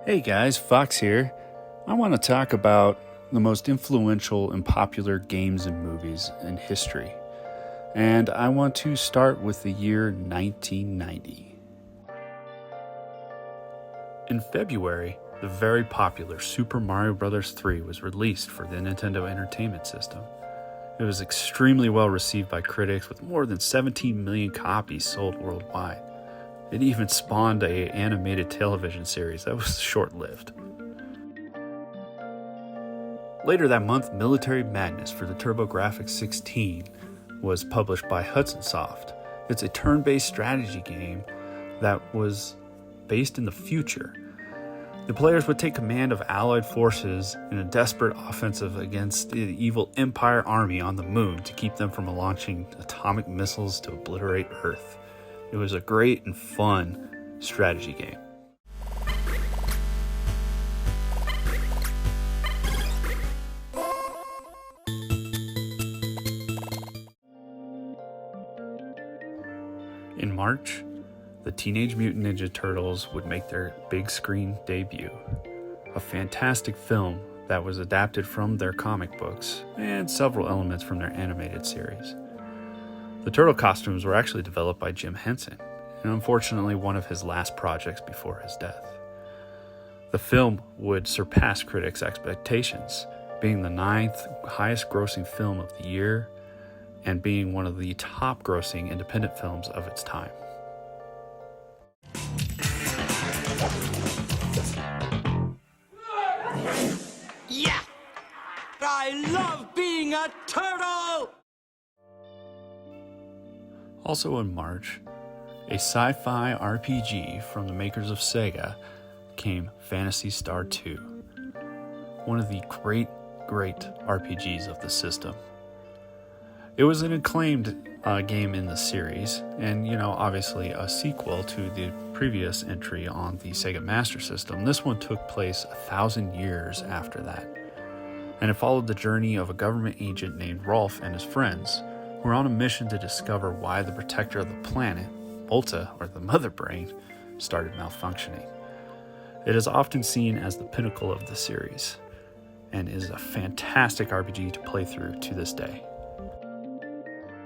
Hey guys, Fox here. I want to talk about the most influential and popular games and movies in history. And I want to start with the year 1990. In February, the very popular Super Mario Bros. 3 was released for the Nintendo Entertainment System. It was extremely well received by critics with more than 17 million copies sold worldwide. It even spawned an animated television series that was short-lived. Later that month, Military Madness for the TurboGrafx-16 was published by Hudson Soft. It's a turn-based strategy game that was based in the future. The players would take command of Allied forces in a desperate offensive against the evil Empire army on the moon to keep them from launching atomic missiles to obliterate Earth. It was a great and fun strategy game. In March, the Teenage Mutant Ninja Turtles would make their big screen debut, a fantastic film that was adapted from their comic books and several elements from their animated series. The turtle costumes were actually developed by Jim Henson, and unfortunately one of his last projects before his death. The film would surpass critics' expectations, being the 9th highest grossing film of the year and being one of the top grossing independent films of its time. Yeah! I love being a turtle! Also in March, a sci-fi RPG from the makers of Sega came Phantasy Star 2, one of the great RPGs of the system. It was an acclaimed game in the series, and obviously a sequel to the previous entry on the Sega Master System. This one took place 1,000 years after that, and it followed the journey of a government agent named Rolf and his friends, who were on a mission to discover why the protector of the planet, Volta, or the Mother Brain, started malfunctioning. It is often seen as the pinnacle of the series, and is a fantastic RPG to play through to this day.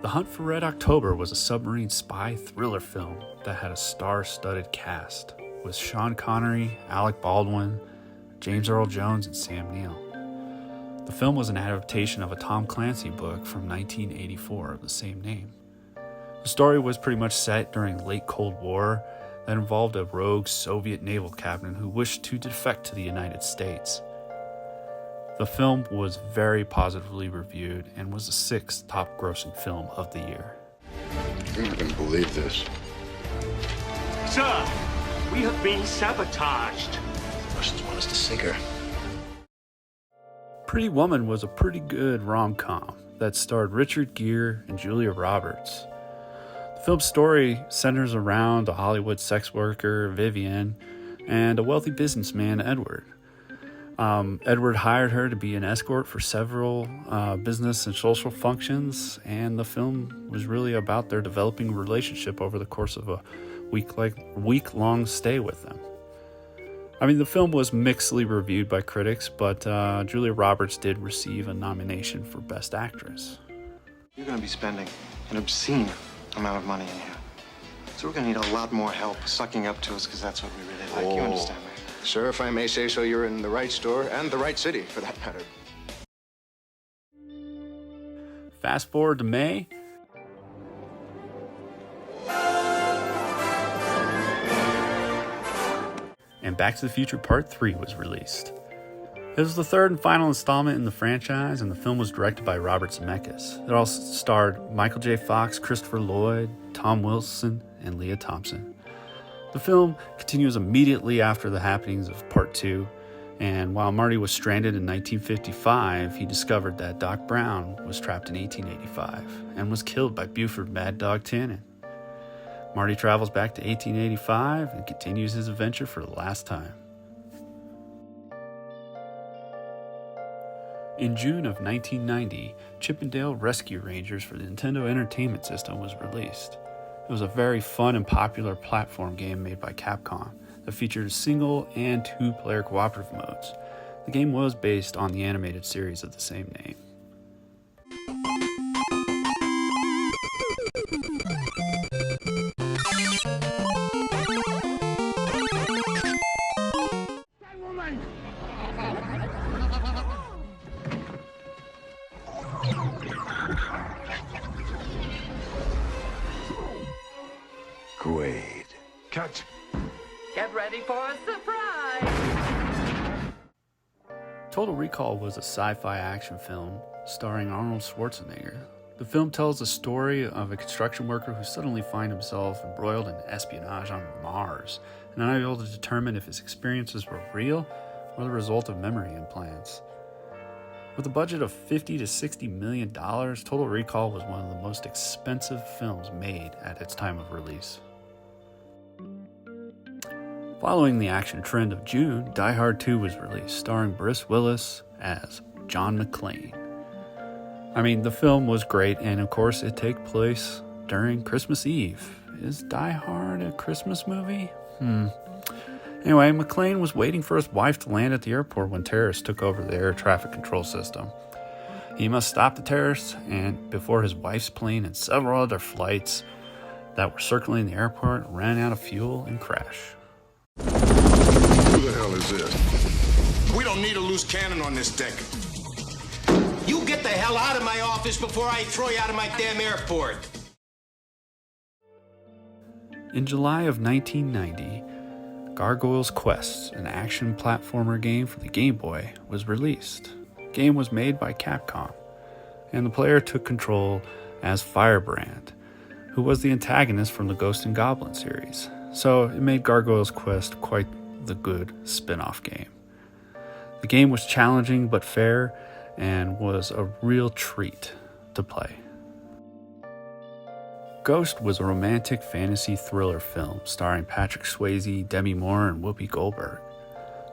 The Hunt for Red October was a submarine spy thriller film that had a star-studded cast, with Sean Connery, Alec Baldwin, James Earl Jones, and Sam Neill. The film was an adaptation of a Tom Clancy book from 1984 of the same name. The story was pretty much set during the late Cold War that involved a rogue Soviet naval captain who wished to defect to the United States. The film was very positively reviewed and was the 6th top grossing film of the year. You're not going to believe this. Sir, we have been sabotaged. The Russians want us to sink her. Pretty Woman was a pretty good rom-com that starred Richard Gere and Julia Roberts. The film's story centers around a Hollywood sex worker, Vivian, and a wealthy businessman, Edward. Edward hired her to be an escort for several business and social functions, and the film was really about their developing relationship over the course of a week-long stay with them. The film was mixedly reviewed by critics, but Julia Roberts did receive a nomination for Best Actress. You're going to be spending an obscene amount of money in here. So we're going to need a lot more help sucking up to us, because that's what we really like. You understand me? Sir, if I may say so, you're in the right store and the right city, for that matter. Fast forward to May. And Back to the Future Part 3 was released. It was the 3rd and final installment in the franchise, and the film was directed by Robert Zemeckis. It also starred Michael J. Fox, Christopher Lloyd, Tom Wilson, and Leah Thompson. The film continues immediately after the happenings of Part 2, and while Marty was stranded in 1955, he discovered that Doc Brown was trapped in 1885 and was killed by Buford Mad Dog Tannen. Marty travels back to 1885 and continues his adventure for the last time. In June of 1990, Chip 'n Dale Rescue Rangers for the Nintendo Entertainment System was released. It was a very fun and popular platform game made by Capcom that featured single and two-player cooperative modes. The game was based on the animated series of the same name. Quaid. Cut. Get ready for a surprise! Total Recall was a sci-fi action film starring Arnold Schwarzenegger. The film tells the story of a construction worker who suddenly finds himself embroiled in espionage on Mars and unable to determine if his experiences were real or the result of memory implants. With a budget of $50 to $60 million, Total Recall was one of the most expensive films made at its time of release. Following the action trend of June, Die Hard 2 was released, starring Bruce Willis as John McClane. I mean, the film was great, and of course it takes place during Christmas Eve. Is Die Hard a Christmas movie? Anyway, McClane was waiting for his wife to land at the airport when terrorists took over the air traffic control system. He must stop the terrorists and before his wife's plane and several other flights that were circling the airport ran out of fuel and crashed. Who the hell is this? We don't need a loose cannon on this deck. You get the hell out of my office before I throw you out of my damn airport. In July of 1990, Gargoyle's Quest, an action platformer game for the Game Boy, was released. The game was made by Capcom, and the player took control as Firebrand, who was the antagonist from the Ghost and Goblin series. So it made Gargoyle's Quest quite the good spin-off game. The game was challenging but fair and was a real treat to play. Ghost was a romantic fantasy thriller film starring Patrick Swayze, Demi Moore, and Whoopi Goldberg.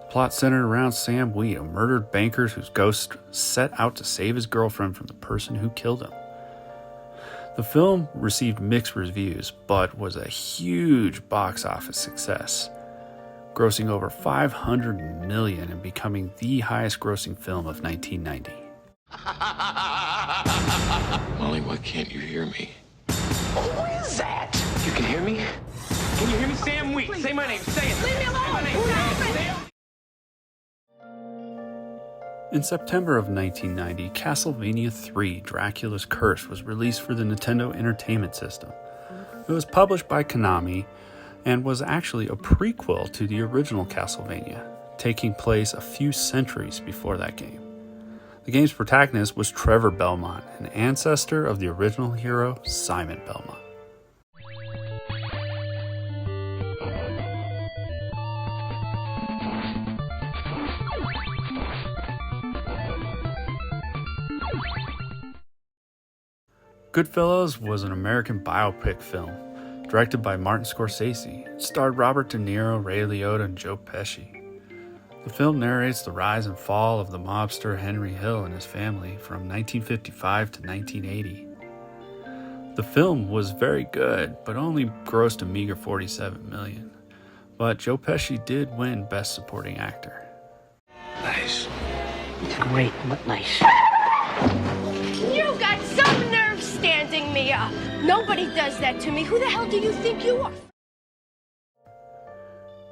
The plot centered around Sam Wheat, a murdered banker whose ghost set out to save his girlfriend from the person who killed him. The film received mixed reviews, but was a huge box office success, grossing over $500 million and becoming the highest grossing film of 1990. Molly, why can't you hear me? Who is that? You can hear me? Can you hear me? Sam Wheat. Say my name. Say it. Leave me alone! Say my name. Say it. In September of 1990, Castlevania III: Dracula's Curse was released for the Nintendo Entertainment System. It was published by Konami and was actually a prequel to the original Castlevania, taking place a few centuries before that game. The game's protagonist was Trevor Belmont, an ancestor of the original hero Simon Belmont. Goodfellas was an American biopic film directed by Martin Scorsese. It starred Robert De Niro, Ray Liotta, and Joe Pesci. The film narrates the rise and fall of the mobster Henry Hill and his family from 1955 to 1980. The film was very good, but only grossed a meager $47 million. But Joe Pesci did win Best Supporting Actor. Nice. It's great, but nice. You got some nerve standing me up. Nobody does that to me. Who the hell do you think you are?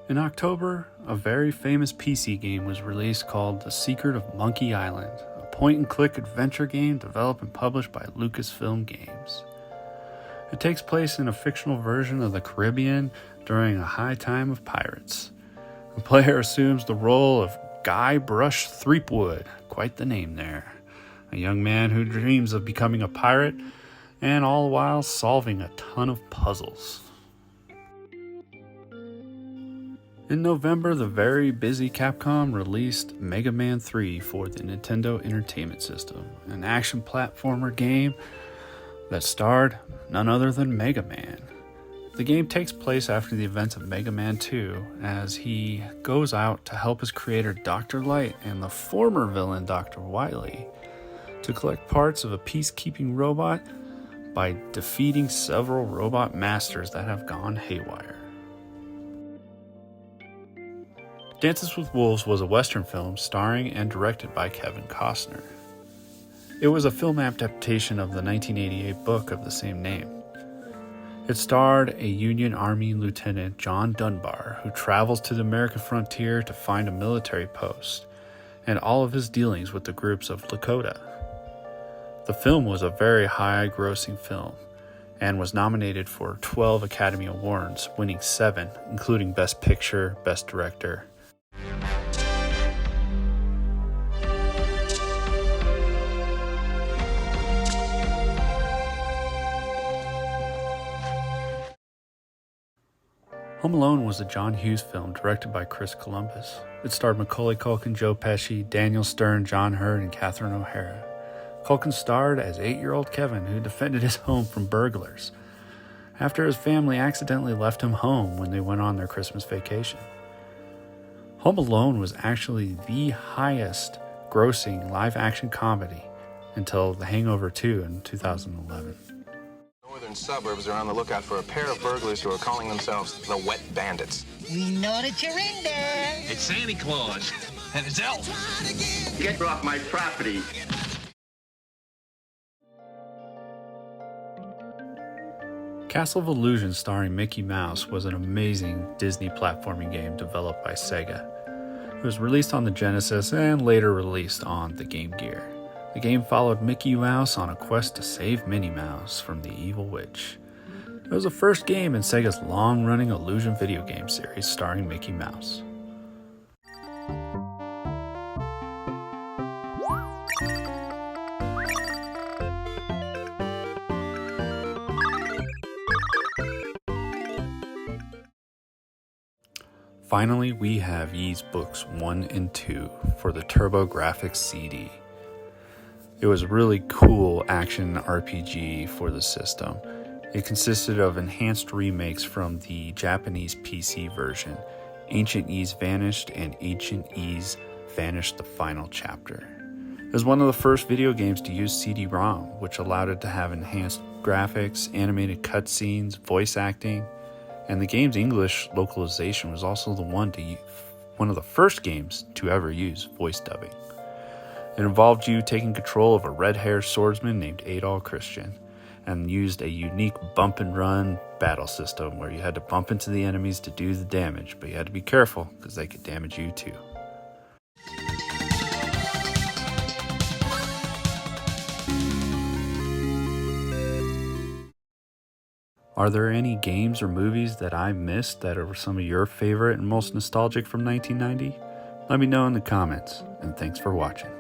In October, a very famous PC game was released called The Secret of Monkey Island, a point-and-click adventure game developed and published by Lucasfilm Games. It takes place in a fictional version of the Caribbean during a high time of pirates. The player assumes the role of Guybrush Threepwood, quite the name there, a young man who dreams of becoming a pirate and all the while solving a ton of puzzles. In November, the very busy Capcom released Mega Man 3 for the Nintendo Entertainment System, an action platformer game that starred none other than Mega Man. The game takes place after the events of Mega Man 2 as he goes out to help his creator Dr. Light and the former villain Dr. Wily to collect parts of a peacekeeping robot by defeating several robot masters that have gone haywire. Dances with Wolves was a Western film starring and directed by Kevin Costner. It was a film adaptation of the 1988 book of the same name. It starred a Union Army Lieutenant John Dunbar, who travels to the American frontier to find a military post, and all of his dealings with the groups of Lakota. The film was a very high-grossing film, and was nominated for 12 Academy Awards, winning 7, including Best Picture, Best Director. Home Alone was a John Hughes film directed by Chris Columbus. It starred Macaulay Culkin, Joe Pesci, Daniel Stern, John Hurt, and Catherine O'Hara. Culkin starred as 8-year-old Kevin, who defended his home from burglars after his family accidentally left him home when they went on their Christmas vacation. Home Alone was actually the highest grossing live-action comedy until The Hangover 2 in 2011. Northern suburbs are on the lookout for a pair of burglars who are calling themselves the Wet Bandits. We know that you're in there. It's Santa Claus and his elf. Get off my property. Castle of Illusion starring Mickey Mouse was an amazing Disney platforming game developed by Sega. It was released on the Genesis and later released on the Game Gear. The game followed Mickey Mouse on a quest to save Minnie Mouse from the evil witch. It was the first game in Sega's long-running Illusion video game series starring Mickey Mouse. Finally, we have Ys Books 1 and 2 for the TurboGrafx CD. It was a really cool action RPG for the system. It consisted of enhanced remakes from the Japanese PC version, Ancient Ys Vanished and Ancient Ys Vanished the Final Chapter. It was one of the first video games to use CD-ROM, which allowed it to have enhanced graphics, animated cutscenes, voice acting, and the game's English localization was also one of the first games to ever use voice dubbing. It involved you taking control of a red-haired swordsman named Adol Christian, and used a unique bump and run battle system where you had to bump into the enemies to do the damage, but you had to be careful because they could damage you too. Are there any games or movies that I missed that are some of your favorite and most nostalgic from 1990? Let me know in the comments, and thanks for watching.